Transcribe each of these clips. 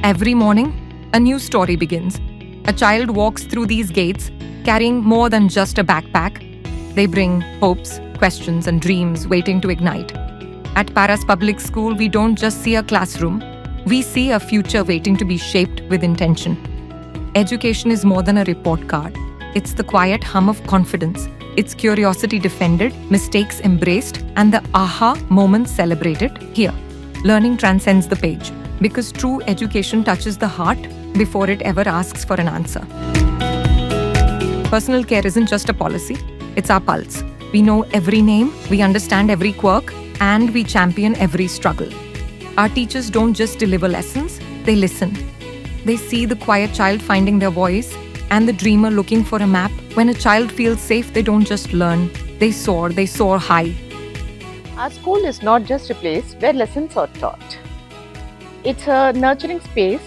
Every morning, a new story begins. A child walks through these gates carrying more than just a backpack. They bring hopes, questions, and dreams waiting to ignite. At Paras Public School, we don't just see a classroom, we see a future waiting to be shaped with intention. Education is more than a report card. It's the quiet hum of confidence. It's curiosity defended, mistakes embraced, and the aha moments celebrated here. Learning transcends the page because true education touches the heart before it ever asks for an answer. Personal care isn't just a policy, it's our pulse. We know every name, we understand every quirk, and we champion every struggle. Our teachers don't just deliver lessons, they listen. They see the quiet child finding their voice and the dreamer looking for a map. When a child feels safe, they don't just learn, they soar high. Our school is not just a place where lessons are taught. It's a nurturing space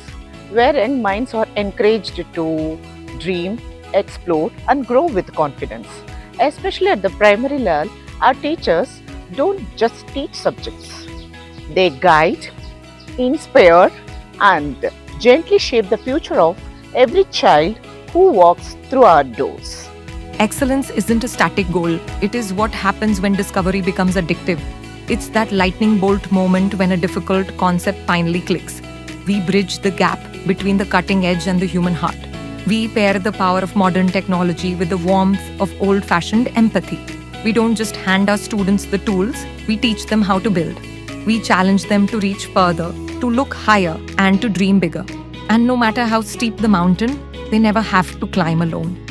wherein minds are encouraged to dream, explore, and grow with confidence. Especially at the primary level, our teachers don't just teach subjects. They guide, inspire, and gently shape the future of every child who walks through our doors. Excellence isn't a static goal, it is what happens when discovery becomes addictive. It's that lightning bolt moment when a difficult concept finally clicks. We bridge the gap between the cutting edge and the human heart. We pair the power of modern technology with the warmth of old-fashioned empathy. We don't just hand our students the tools, we teach them how to build. We challenge them to reach further, to look higher, and to dream bigger. And no matter how steep the mountain, they never have to climb alone.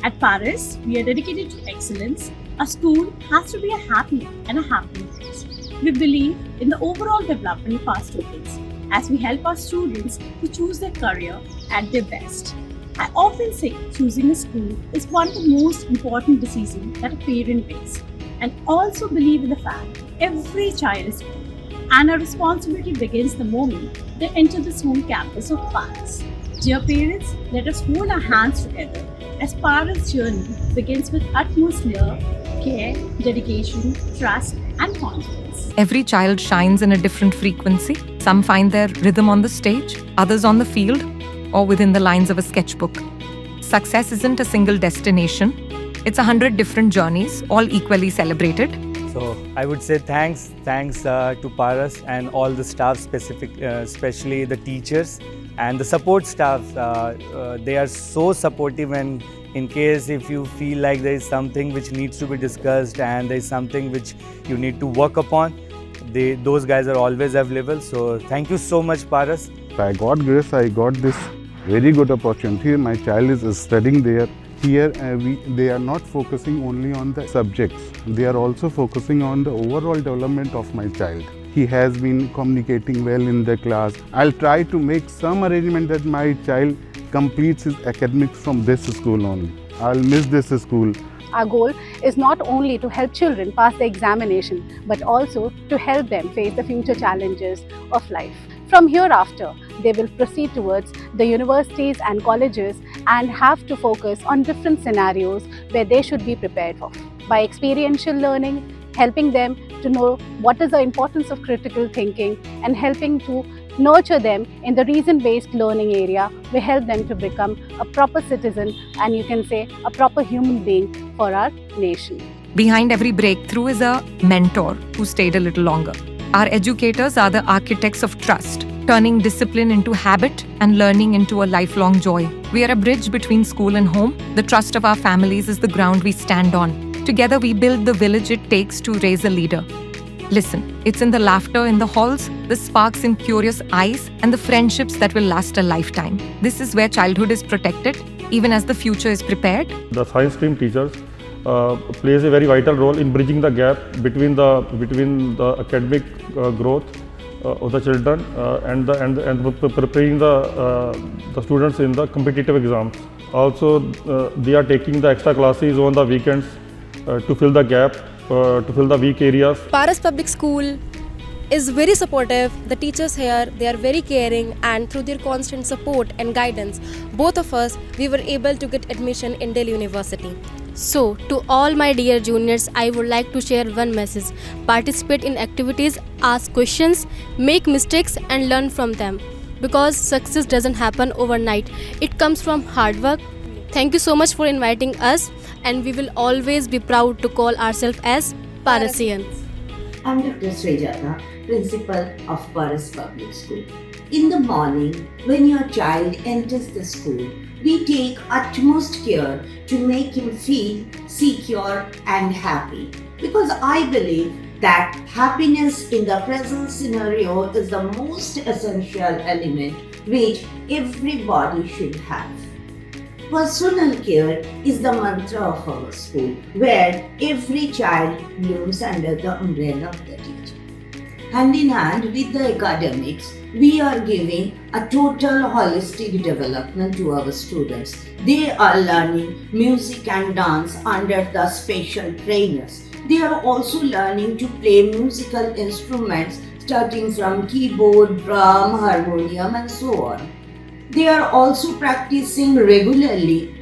At Paras, we are dedicated to excellence. A school has to be a happy and a happening place. We believe in the overall development of our students as we help our students to choose their career at their best. I often say choosing a school is one of the most important decisions that a parent makes, and also believe in the fact that every child is important and our responsibility begins the moment they enter the school campus of Paras. Dear parents, let us hold our hands together as Paras' journey begins with utmost love, care, dedication, trust, and confidence. Every child shines in a different frequency. Some find their rhythm on the stage, others on the field, or within the lines of a sketchbook. Success isn't a single destination. It's 100 different journeys, all equally celebrated. So I would say thanks to Paras and all the staff, especially the teachers and the support staff. They are so supportive, and in case if you feel like there is something which needs to be discussed and there is something which you need to work upon, those guys are always available. So thank you so much, Paras. By God's grace, I got this very good opportunity. My child is studying there. Here, they are not focusing only on the subjects. They are also focusing on the overall development of my child. He has been communicating well in the class. I'll try to make some arrangement that my child completes his academics from this school only. I'll miss this school. Our goal is not only to help children pass the examination, but also to help them face the future challenges of life. From hereafter, they will proceed towards the universities and colleges and have to focus on different scenarios where they should be prepared for. By experiential learning, helping them to know what is the importance of critical thinking and helping to nurture them in the reason-based learning area, we help them to become a proper citizen and you can say a proper human being for our nation. Behind every breakthrough is a mentor who stayed a little longer. Our educators are the architects of trust, turning discipline into habit and learning into a lifelong joy. We are a bridge between school and home. The trust of our families is the ground we stand on. Together we build the village it takes to raise a leader. Listen, it's in the laughter in the halls, the sparks in curious eyes, and the friendships that will last a lifetime. This is where childhood is protected, even as the future is prepared. The science stream teachers plays a very vital role in bridging the gap between the academic growth of the children and preparing the students in the competitive exams. Also, they are taking the extra classes on the weekends to fill the gap, to fill the weak areas. Paras Public School is very supportive. The teachers here, they are very caring, and through their constant support and guidance, both of us, we were able to get admission in Delhi University. So, to all my dear juniors, I would like to share one message. Participate in activities, ask questions, make mistakes and learn from them. because success doesn't happen overnight. It comes from hard work. Thank you so much for inviting us, and we will always be proud to call ourselves as Parisians. I'm Dr. Srejata, Principal of Paris Public School. In the morning, when your child enters the school, we take utmost care to make him feel secure and happy. Because I believe that happiness in the present scenario is the most essential element which everybody should have. Personal care is the mantra of our school, where every child blooms under the umbrella of the teacher. Hand in hand with the academics, we are giving a total holistic development to our students. They are learning music and dance under the special trainers. They are also learning to play musical instruments starting from keyboard, drum, harmonium and so on. They are also practicing regularly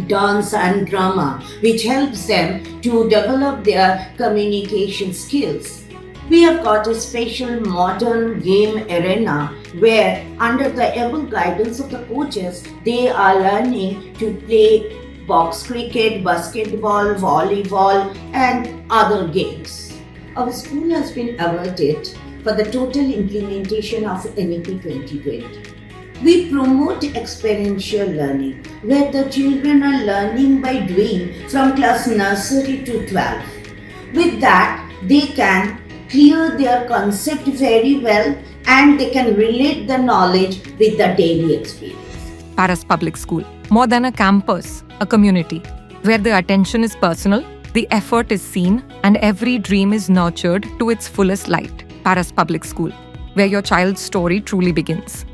dance and drama, which helps them to develop their communication skills. We have got a special modern game arena where, under the able guidance of the coaches, they are learning to play box cricket, basketball, volleyball and other games. Our school has been awarded for the total implementation of NEP 2020. We promote experiential learning, where the children are learning by doing from class nursery to 12. With that, they can clear their concept very well and they can relate the knowledge with the daily experience. Paris Public School, more than a campus, a community, where the attention is personal, the effort is seen, and every dream is nurtured to its fullest light. Paris Public School, where your child's story truly begins.